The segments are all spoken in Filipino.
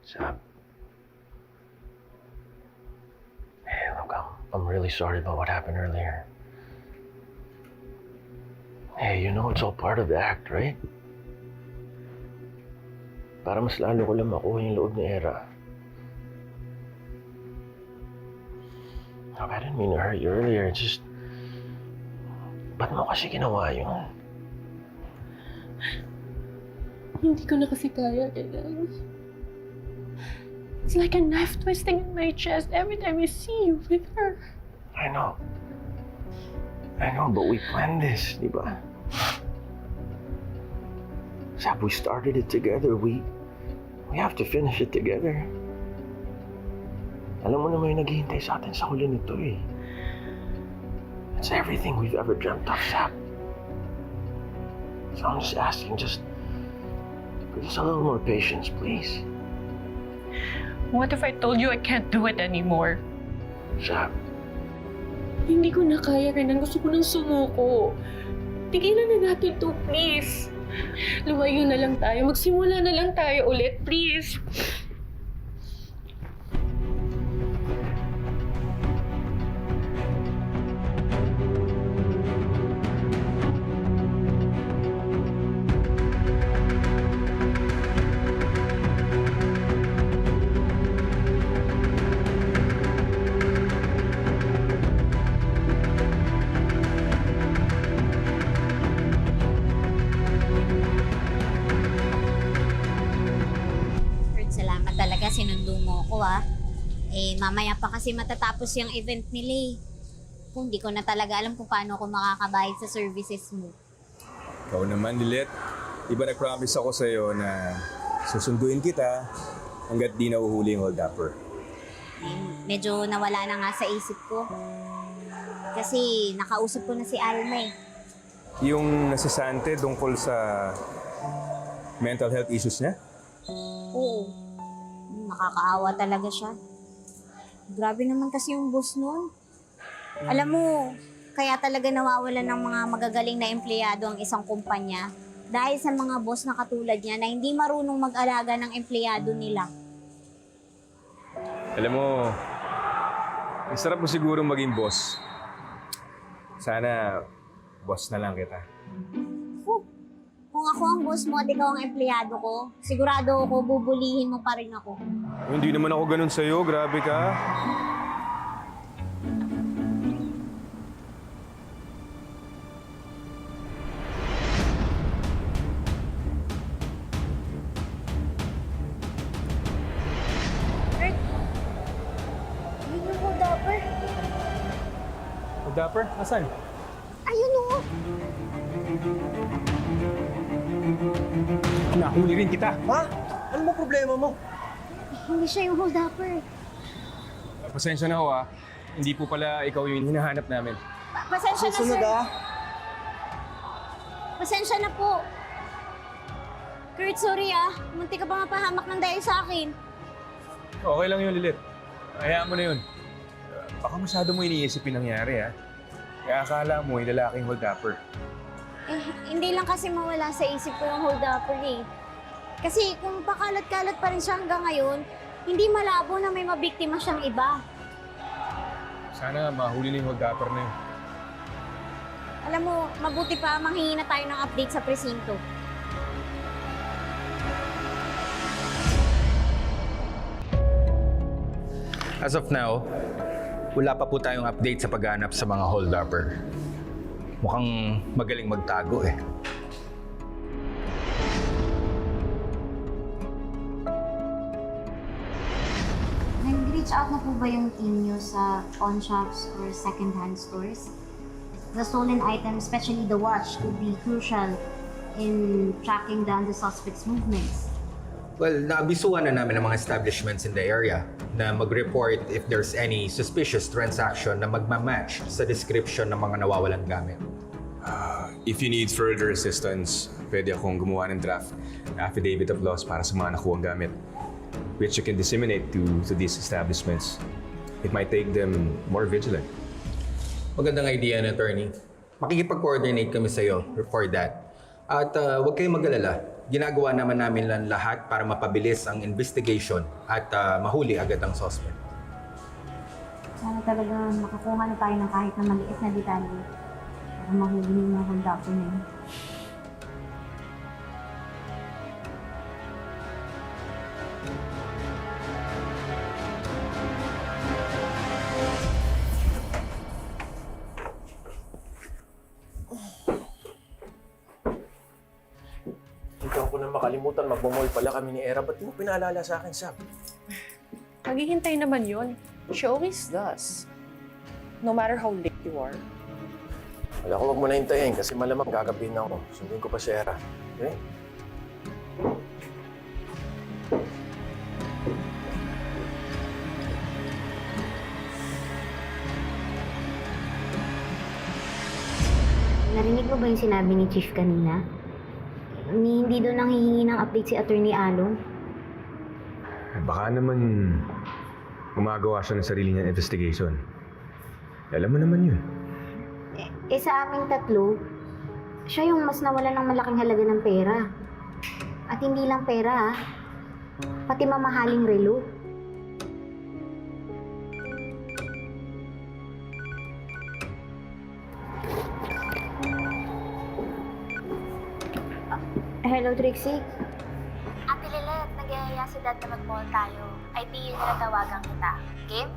Sab. Hey, look, I'm really sorry about what happened earlier. Hey, you know it's all part of the act, right? Para mas lalo ko lang makuha yung loob ni Era. Look, I didn't mean to hurt you earlier. It's just... Ba't mo kasi ginawa yun? Hindi ko na kasi kaya, Eden. It's like a knife twisting in my chest every time I see you with her. I know, but we planned this, di ba? Sab, we started it together. We have to finish it together. Alam mo na may naghihintay sa atin sa huli nito eh. It's everything we've ever dreamt of, Sab. So I'm just asking, just a little more patience, please. What if I told you I can't do it anymore? Sab. Hindi ko na kaya, Renan. Gusto ko nang sumuko. Tigilan na natin to, please. Lumayo na lang tayo. Magsimula na lang tayo ulit, please. Salamat talaga, sinundo mo ko mamaya pa kasi matatapos yung event nila eh. Kung di ko na talaga alam kung paano ako makakabayad sa services mo. Ikaw naman, Lilet. Di ba nag-promise ako sa'yo na susunduin kita hanggat di nauhuli yung hold-upper? Medyo nawala na nga sa isip ko. Kasi nakausap ko na si Alma eh. Yung nasasante tungkol sa mental health issues niya? Oo. Nakakaawa talaga siya. Grabe naman kasi yung boss nun. Alam mo, kaya talaga nawawalan ng mga magagaling na empleyado ang isang kumpanya dahil sa mga boss na katulad niya na hindi marunong mag-alaga ng empleyado nila. Alam mo, ang sarap mo siguro maging boss. Sana, boss na lang kita. Kung ako ang boss mo at ikaw ang empleyado ko, sigurado ako bubulihin mo pa rin ako. Hindi naman ako ganun sa'yo. Grabe ka. Kurt, yun yung hold-upper. Hold-upper? Asan? Ayun o. Nahuli rin kita. Ha? Ano mo problema mo? Hindi siya yung hold-upper. Pasensya na ho Hindi po pala ikaw yung hinahanap namin. Pasensya na, sir. Pasensya na po. Kurt, sorry Munti ka pa mapahamak ng dahil sa akin. Okay lang yun, Lilit. Hayaan mo na yun. Baka masyado mo iniisip yung nangyari, Kaya akala mo yung lalaking hold-upper. Hindi lang kasi mawala sa isip ko yung hold-upper eh. Kasi kung pakalat-kalat pa rin siya hanggang ngayon, hindi malabo na may mabiktima siyang iba. Sana mahuli na yung hold-upper na yun. Alam mo, mabuti pa manghingi na tayo ng update sa presinto. As of now, wala pa po tayong update sa paghanap sa mga hold-upper. Mukhang magaling magtago eh. Nag-reach out na po ba yung team niyo sa pawn shops or second-hand stores? The stolen items, especially the watch, could be crucial in tracking down the suspect's movements. Well, naabisuhan na namin ng mga establishments in the area na mag-report if there's any suspicious transaction na magmamatch sa description ng mga nawawalang gamit. If you need further assistance, pwede akong gumawa ng draft na affidavit of loss para sa mga nakuwang gamit, which you can disseminate to these establishments. It might take them more vigilant. Magandang idea na, attorney. Makikipag-coordinate kami sa'yo for that. At huwag kayong mag-alala. ginagawa naman namin lang lahat para mapabilis ang investigation at mahuli agad ang suspect. Sana talaga makakuha na tayo ng kahit na maliit na detalye para mahuli yung mga kondakto na yun. Ikaw ko na makalimutan, magmamall pala kami ni Era. Ba't di mo pinaalala sa akin, Sam? Maghihintay naman yun. She always does. No matter how late you are. Wala ko wag mo na hintayin kasi malamang gagabihin ako. Sundin ko pa si Era. Okay? Narinig mo ba yung sinabi ni Chief kanina? Hindi daw nanghihingi ng update si Attorney Alon. Baka naman gumagawa siya ng sarili niyang investigation. Alam mo naman yun. Sa aming tatlo, siya yung mas nawala ng malaking halaga ng pera. At hindi lang pera, pati mamahaling relo. Hello, Trixie. Ate Lilet, nag-iaya si Dad na mag-mall tayo. Ay, tingin na tawagan kita. Game?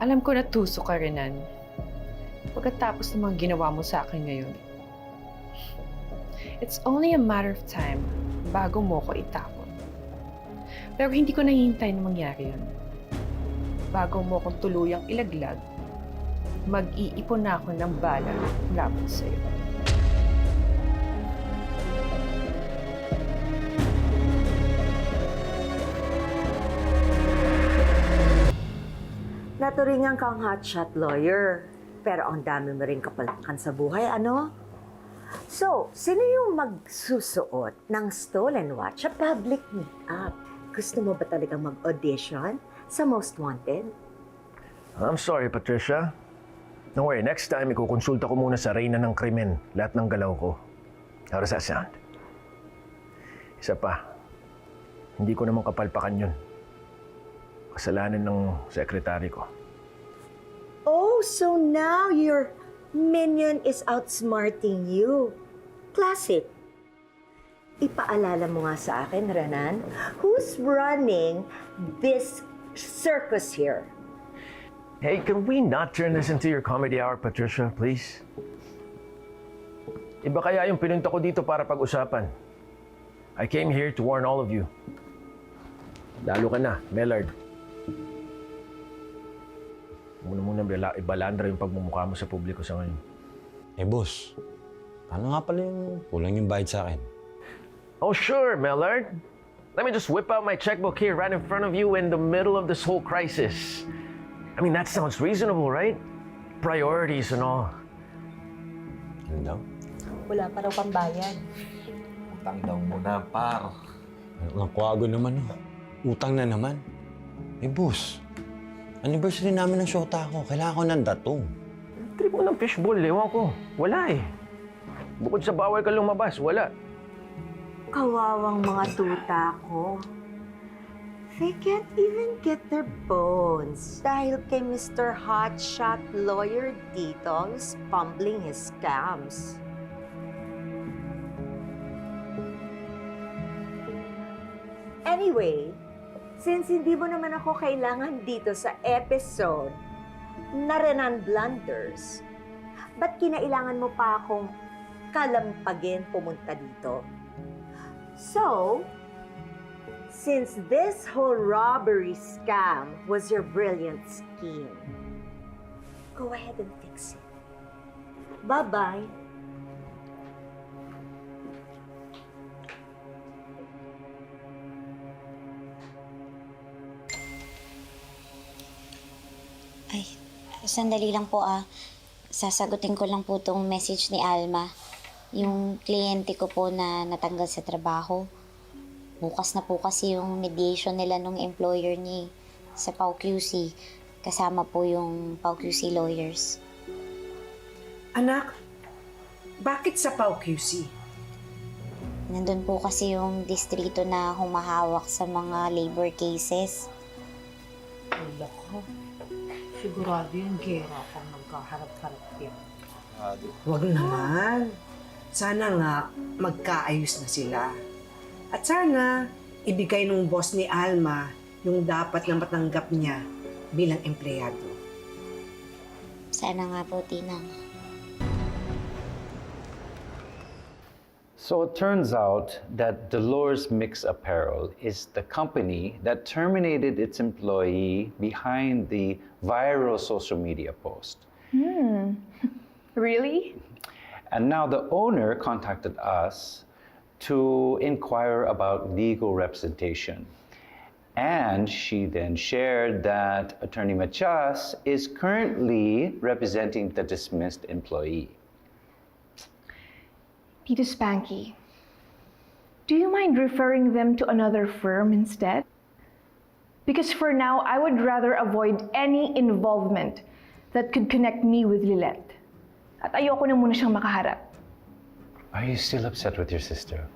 Alam ko na tuso ka, Renan. Pagkatapos ng mga ginawa mo sa akin ngayon. It's only a matter of time bago mo ko itapon. Pero hindi ko nahihintay na mangyari yun. Bago mo kong tuluyang ilaglag, mag-iipon na ako ng bala laban sa'yo. Naturingan kang hotshot lawyer, pero ang dami mo rin kapalakan sa buhay, ano? So, sino yung magsusuot ng stolen watch sa public meet-up? Gusto mo ba talagang mag-audition sa Most Wanted? I'm sorry, Patricia. Don't worry, next time ikukonsulta ko muna sa reyna ng krimen lahat ng galaw ko. How does that sound? Isa pa, hindi ko naman kapalpakan yun. Kasalanan ng sekretary ko. Oh, so now your minion is outsmarting you. Classic. Ipaalala mo nga sa akin, Renan, who's running this circus here? Hey, can we not turn this into your comedy hour, Patricia, please? Iba kaya yung pinunta ko dito para pag-usapan. I came here to warn all of you. Lalo ka na, Mellard. Muna ibalandra yung pagmumukha mo sa publiko sa ngayon. Eh, boss, paano nga pala yung kulang yung bayad sa akin? Oh, sure, Mellard. Let me just whip out my checkbook here right in front of you in the middle of this whole crisis. I mean, that sounds reasonable, right? Priorities and all. Ano daw? Wala pa raw pambayad. Utang daw muna, par. Ang kwago naman, oh. Utang na naman. Eh, boss, anniversary namin ng shota ko. Kailangan ko ng datong. Trip mo ng fishbowl, ewan ko. Wala eh. Bukod sa bawal ka lumabas, wala. Kawawang mga tuta ko. They can't even get their bones dahil kay Mr. Hotshot Lawyer dito who's fumbling his scams. Anyway, since hindi mo naman ako kailangan dito sa episode na Renan Blunders, ba't kinailangan mo pa akong kalampagin pumunta dito? So, since this whole robbery scam was your brilliant scheme, go ahead and fix it. Bye-bye. Ay, sandali lang po ah. Sasagutin ko lang po tong message ni Alma. Yung kliyente ko po na natanggal sa trabaho. Bukas na po kasi yung mediation nila nung employer niya sa PAO-QC. Kasama po yung PAO-QC lawyers. Anak, bakit sa PAO-QC? Nandun po kasi yung distrito na humahawak sa mga labor cases. Wala ka. Sigurado yung gera kung magkaharap-harap yan. Huwag naman. Sana nga magkaayos na sila. At sana ibigay nung boss ni Alma yung dapat na matanggap niya bilang empleyado. Sana nga po, Tina. So it turns out that Dolores Mix Apparel is the company that terminated its employee behind the viral social media post. Really? And now the owner contacted us to inquire about legal representation. And she then shared that Attorney Machas is currently representing the dismissed employee. Tito Spanky, do you mind referring them to another firm instead? Because for now, I would rather avoid any involvement that could connect me with Lilette. At ayoko na muna siyang makaharap. Are you still upset with your sister?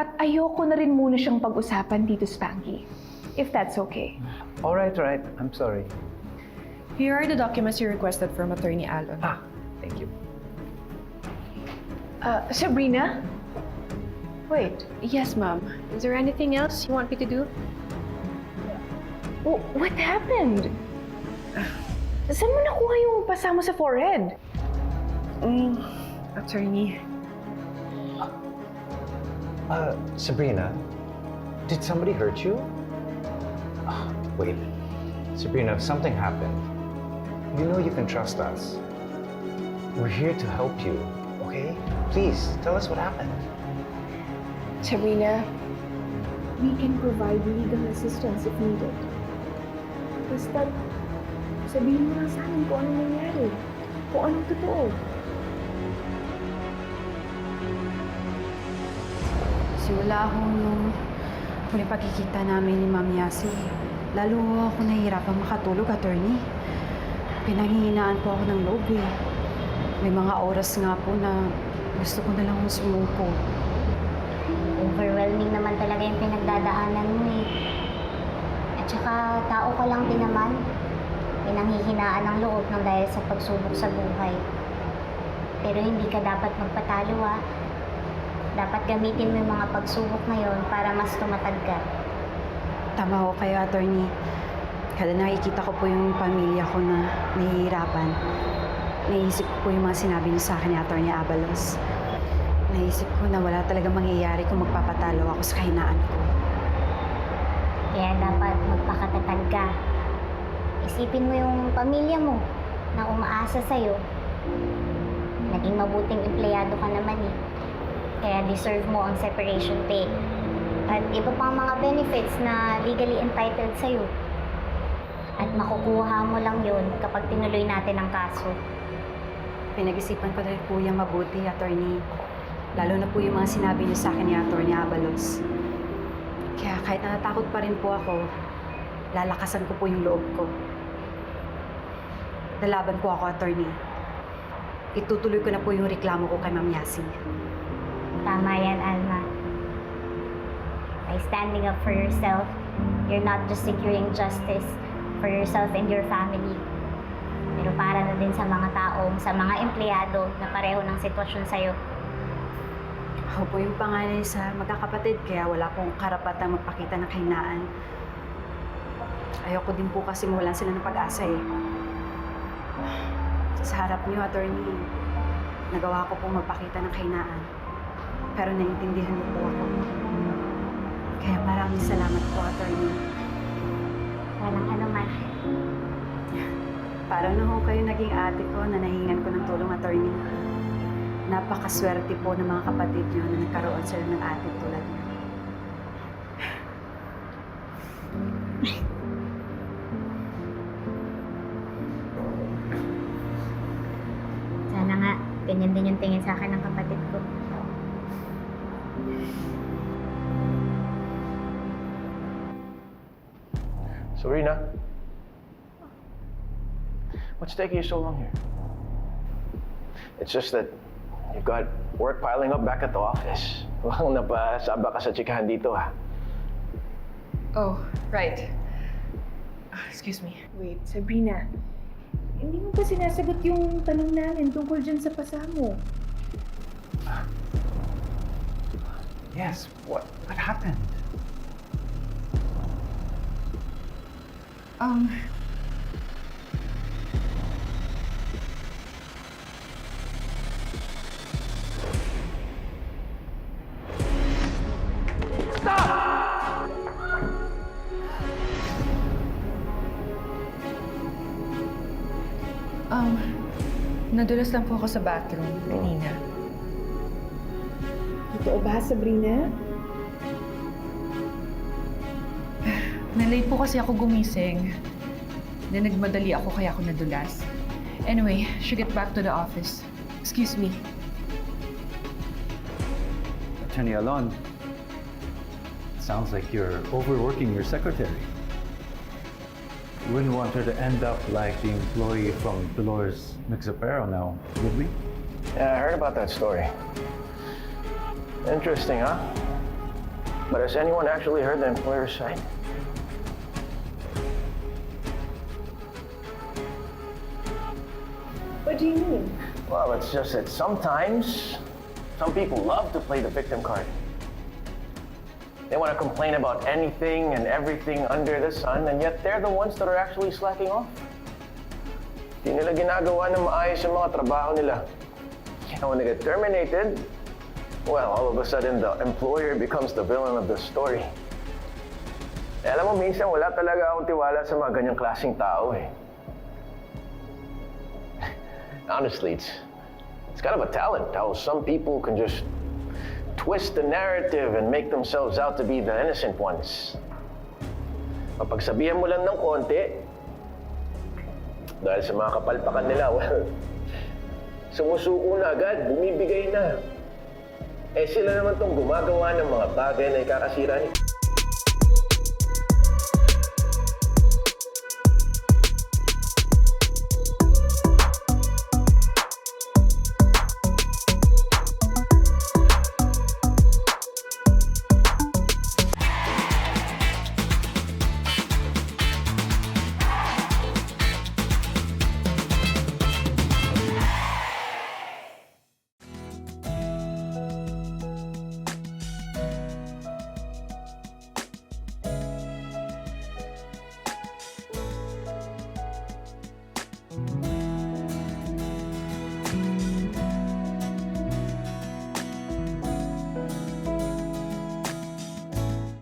At ayoko na rin muna siyang pag-usapan, Tito Spanky. If that's okay. All right. I'm sorry. Here are the documents you requested from Attorney Alon. Thank you. Sabrina? Wait. Yes, Mom. Is there anything else you want me to do? What happened? Saan mo nakuha yung pasa mo sa forehead? Attorney. Sabrina, did somebody hurt you? Wait, Sabrina, if something happened, you know you can trust us. We're here to help you, okay? Please, tell us what happened. Sabrina, we can provide legal assistance if needed. Basta, sabihin mo lang sa amin kung anong nangyari. Kung anong totoo. Simula akong nung huli pagkikita namin ni Ma'am Yasi, lalo ako nahihirapang makatulog, attorney. Pinanghihinaan po ako ng loob eh. May mga oras nga po na gusto ko na lang sumuko. Overwhelming naman talaga yung pinagdadaanan mo eh. At saka tao ka lang din naman. Pinanghihinaan ng loob ng dahil sa pagsubok sa buhay. Pero hindi ka dapat magpatalo ah. Dapat gamitin mo yung mga pagsubok na yon para mas tumatag ka. Tama ko kayo, attorney. Kada nakikita ko po yung pamilya ko na nahihirapan, naisip ko po yung mga sinabi niyo sa akin ni Attorney Abalos. Naisip ko na wala talaga mangyayari kung magpapatalo ako sa kahinaan ko. Kaya dapat magpakatatag ka. Isipin mo yung pamilya mo na umaasa sa'yo. Naging mabuting empleyado ka naman eh. Kaya deserve mo ang separation pay. At iba pang mga benefits na legally entitled sa'yo. At makukuha mo lang yun kapag tinuloy natin ang kaso. Pinag-isipan ko na rin po yung mabuti, attorney. Lalo na po yung mga sinabi niyo sa akin ni Attorney Abalos. Kaya kahit natatakot pa rin po ako, lalakasan ko po yung loob ko. Lalaban po ako, attorney. Itutuloy ko na po yung reklamo ko kay Ma'am Yasi. Tama yan, Alma. By standing up for yourself, you're not just securing justice for yourself and your family. Pero para na din sa mga taong, sa mga empleyado na pareho ng sitwasyon sa'yo. Ako po yung panganay sa magkakapatid, kaya wala pong karapatang magpakita ng kahinaan. Ayoko din po kasi mawalan sila ng pag-asa eh. Sa harap niyo, attorney, nagawa ko pong magpakita ng kahinaan. Pero naiintindihan niyo po ako. Kaya maraming salamat po, attorney. Walang anuman. Parang na ho kayo naging ate ko na nahingan ko ng tulong, attorney. Napakaswerte po ng mga kapatid niyo na nagkaroon sila ng ate tulad niyo. Sana nga, ganyan din yung So, Rina, what's taking you so long here? It's just that you've got work piling up back at the office. Walang napasaba ka sa chikahan dito, ha? Oh, right. Excuse me. Wait, Sabrina. Hindi mo ba sinasagot yung tanong namin tungkol dyan sa pasa mo? Yes, what happened? Nadulas lang po ako sa bathroom kanina. Totoo ba, Sabrina? Nalate po kasi ako gumising. Then nagmadali ako kaya ako nadulas. Anyway, should get back to the office. Excuse me. Attorney Alon, sounds like you're overworking your secretary. You wouldn't want her to end up like the employee from Dolores Mixapero now, would we? Yeah, I heard about that story. Interesting, huh? But has anyone actually heard the employer's side? What do you mean? Well, it's just that sometimes some people love to play the victim card. They want to complain about anything and everything under the sun, and yet they're the ones that are actually slacking off. Hindi nila ginagawa na maayos yung mga trabaho nila. And when they get terminated, well, all of a sudden the employer becomes the villain of the story. Eh, alam mo, minsan wala talaga akong tiwala sa mga ganyang klaseng tao eh. Honestly, it's kind of a talent how some people can just twist the narrative and make themselves out to be the innocent ones. Mapagsabihan mo lang ng konti, dahil sa mga kapalpakan nila, well, sumusuko na agad, bumibigay na. Eh sila naman tong gumagawa ng mga bagay na ikakasira niya.